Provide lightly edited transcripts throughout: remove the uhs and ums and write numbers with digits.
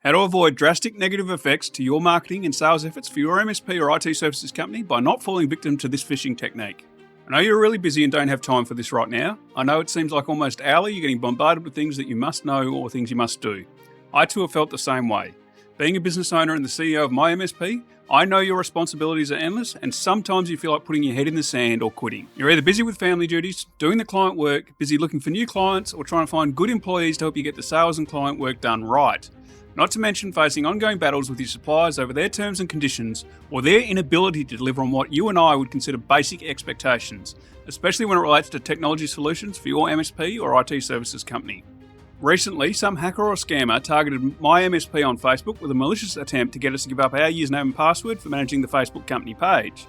How to avoid drastic negative effects to your marketing and sales efforts for your MSP or IT services company by not falling victim to this phishing technique. I know you're really busy and don't have time for this right now. I know it seems like almost hourly you're getting bombarded with things that you must know or things you must do. I too have felt the same way. Being a business owner and the CEO of my MSP, I know your responsibilities are endless and sometimes you feel like putting your head in the sand or quitting. You're either busy with family duties, doing the client work, busy looking for new clients, or trying to find good employees to help you get the sales and client work done right. Not to mention facing ongoing battles with your suppliers over their terms and conditions or their inability to deliver on what you and I would consider basic expectations, especially when it relates to technology solutions for your MSP or IT services company. Recently, some hacker or scammer targeted my MSP on Facebook with a malicious attempt to get us to give up our username and password for managing the Facebook company page.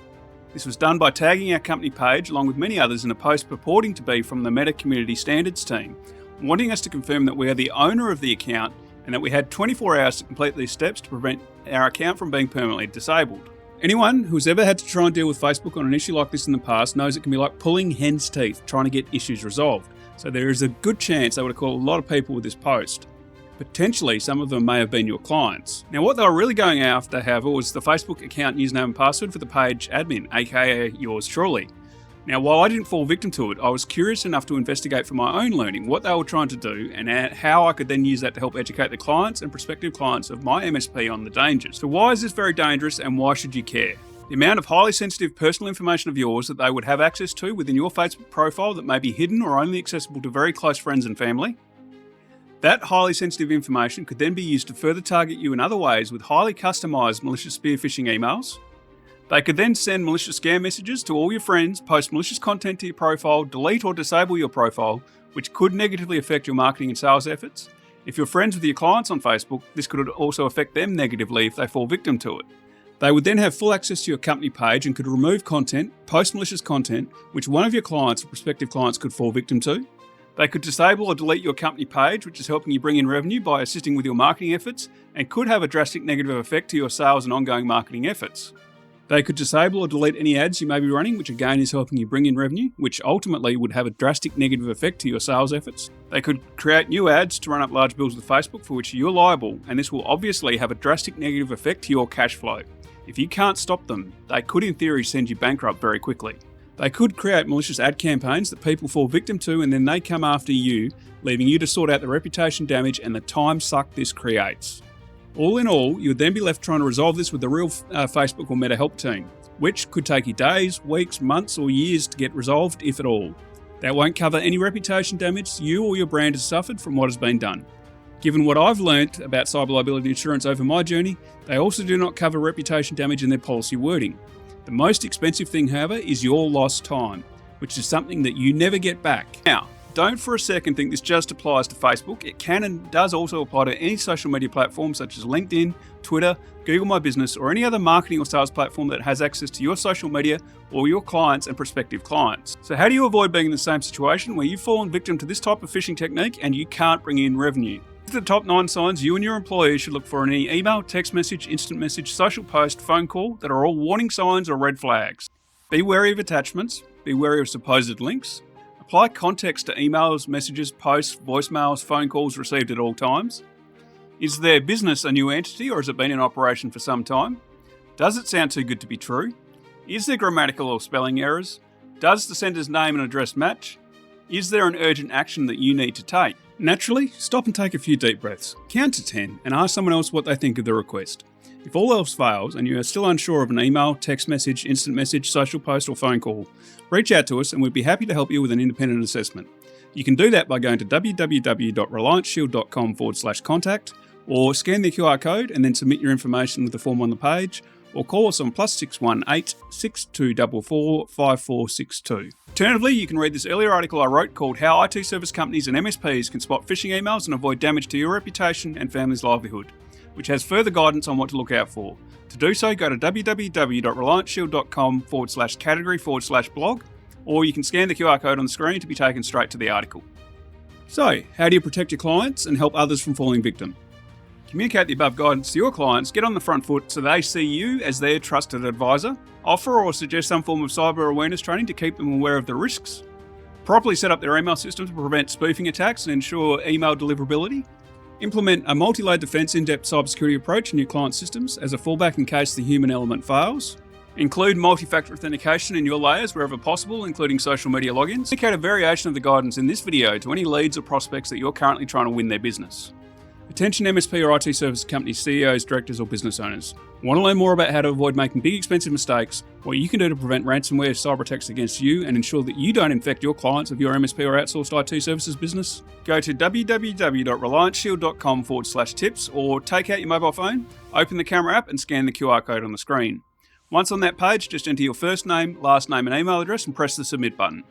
This was done by tagging our company page along with many others in a post purporting to be from the Meta Community Standards team, wanting us to confirm that we are the owner of the account and that we had 24 hours to complete these steps to prevent our account from being permanently disabled. Anyone who's ever had to try and deal with Facebook on an issue like this in the past knows it can be like pulling hen's teeth trying to get issues resolved. So there is a good chance they would have called a lot of people with this post. Potentially, some of them may have been your clients. Now, what they were really going after, however, was the Facebook account username and password for the page admin, aka yours truly. Now, while I didn't fall victim to it, I was curious enough to investigate for my own learning what they were trying to do and how I could then use that to help educate the clients and prospective clients of my MSP on the dangers. So why is this very dangerous and why should you care? The amount of highly sensitive personal information of yours that they would have access to within your Facebook profile that may be hidden or only accessible to very close friends and family. That highly sensitive information could then be used to further target you in other ways with highly customised malicious spear phishing emails. They could then send malicious scam messages to all your friends, post malicious content to your profile, delete or disable your profile, which could negatively affect your marketing and sales efforts. If you're friends with your clients on Facebook, this could also affect them negatively if they fall victim to it. They would then have full access to your company page and could remove content, post malicious content, which one of your clients or prospective clients could fall victim to. They could disable or delete your company page, which is helping you bring in revenue by assisting with your marketing efforts, and could have a drastic negative effect to your sales and ongoing marketing efforts. They could disable or delete any ads you may be running, which again is helping you bring in revenue, which ultimately would have a drastic negative effect to your sales efforts. They could create new ads to run up large bills with Facebook for which you're liable, and this will obviously have a drastic negative effect to your cash flow. If you can't stop them, they could in theory send you bankrupt very quickly. They could create malicious ad campaigns that people fall victim to and then they come after you, leaving you to sort out the reputation damage and the time suck this creates. All in all, you would then be left trying to resolve this with the real Facebook or Meta help team, which could take you days, weeks, months or years to get resolved, if at all. That won't cover any reputation damage you or your brand has suffered from what has been done. Given what I've learnt about cyber liability insurance over my journey, they also do not cover reputation damage in their policy wording. The most expensive thing, however, is your lost time, which is something that you never get back. Now, don't for a second think this just applies to Facebook. It can and does also apply to any social media platform such as LinkedIn, Twitter, Google My Business, or any other marketing or sales platform that has access to your social media or your clients and prospective clients. So how do you avoid being in the same situation where you've fallen victim to this type of phishing technique and you can't bring in revenue? These are the top 9 signs you and your employees should look for in any email, text message, instant message, social post, phone call that are all warning signs or red flags. Be wary of attachments, be wary of supposed links, apply context to emails, messages, posts, voicemails, phone calls received at all times. Is their business a new entity or has it been in operation for some time? Does it sound too good to be true? Is there grammatical or spelling errors? Does the sender's name and address match? Is there an urgent action that you need to take? Naturally, stop and take a few deep breaths, count to 10 and ask someone else what they think of the request. If all else fails and you are still unsure of an email, text message, instant message, social post or phone call, reach out to us and we'd be happy to help you with an independent assessment. You can do that by going to www.relianceshield.com/contact or scan the QR code and then submit your information with the form on the page, or call us on +618 6244 5462. Alternatively, you can read this earlier article I wrote called How IT Service Companies and MSPs Can Spot Phishing Emails and Avoid Damage to Your Reputation and Family's Livelihood, which has further guidance on what to look out for. To do so, go to www.relianceshield.com/category/blog, or you can scan the QR code on the screen to be taken straight to the article. So, how do you protect your clients and help others from falling victim? Communicate the above guidance to your clients, get on the front foot so they see you as their trusted advisor, offer or suggest some form of cyber awareness training to keep them aware of the risks, properly set up their email systems to prevent spoofing attacks and ensure email deliverability, Implement a multi-layer defense in-depth cybersecurity approach in your client systems as a fallback in case the human element fails. Include multi-factor authentication in your layers wherever possible, including social media logins. Indicate a variation of the guidance in this video to any leads or prospects that you're currently trying to win their business. Attention MSP or IT services company CEOs, directors or business owners. Want to learn more about how to avoid making big expensive mistakes, what you can do to prevent ransomware cyber attacks against you and ensure that you don't infect your clients of your MSP or outsourced IT services business? Go to www.relianceshield.com/tips or take out your mobile phone, open the camera app and scan the QR code on the screen. Once on that page, just enter your first name, last name and email address and press the submit button.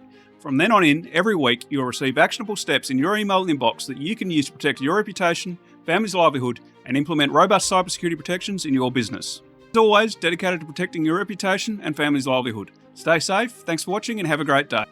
From then on in, every week you'll receive actionable steps in your email inbox that you can use to protect your reputation, family's livelihood, and implement robust cybersecurity protections in your business. As always, dedicated to protecting your reputation and family's livelihood. Stay safe, thanks for watching and have a great day.